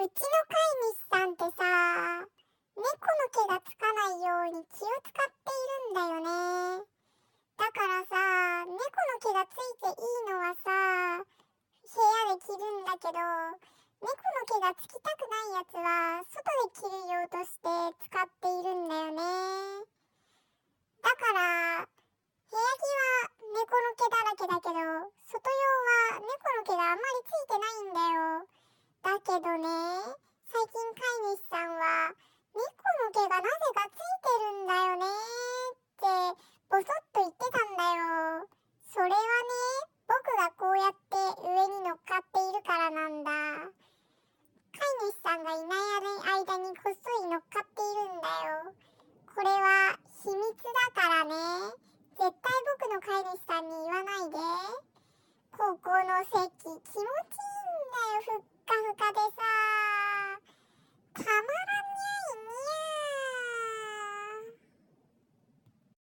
うちの飼い主さんってさ、猫の毛がつかないように気を使っているんだよね。だからさ、猫の毛がついていいのはさ、部屋で着るんだけど、猫の毛がつきたくないやつは外で着る用として使っているんだよね。だから部屋着は猫の毛だらけだけど、外用は猫の毛があんまりついてないんだよ。だけどね、最近飼い主さんは猫の毛がなぜかついてるんだよねってボソッと言ってたんだよ。それはね、僕がこうやって上に乗っかっているからなんだ。飼い主さんがいない間にこっそり乗っかっているんだよ。これは秘密だからね。絶対僕の飼い主さんに言わないで。高校の席気持ちいいんだよ。ふっかふかでさ。